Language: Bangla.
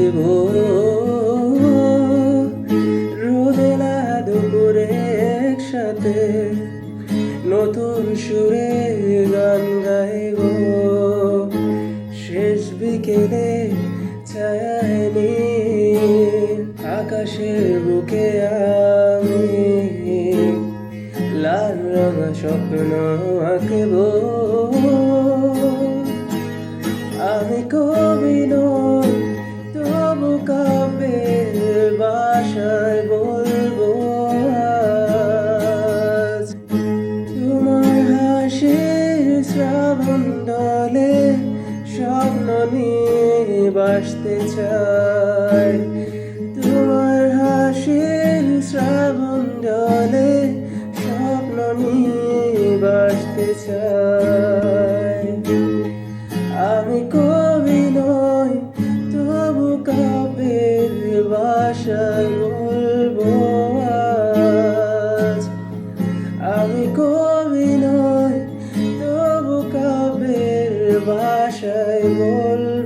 লিখব রোদেলা দুপুরে একসাথে নতুন সুরে গান গাইব শেষ বিকেলে ছায়ায় নীল আকাশের বুকে আমি লাল রঙা স্বপ্ন আঁকব আমি কবি নই তবু কাব্যের ভাষায় বলবো আজ তোমার হাসির শ্রাবণ দলে স্বপ্ন নিয়ে বাসতে চাই তোমার হাসির শ্রাবণ দলে স্বপ্ন নিয়ে বাসতে চাই আমি কবি নই তবু কাব্যের ভাষায় বলবো আজ আমি কবি নই তবু কাব্যের ভাষায় বলবো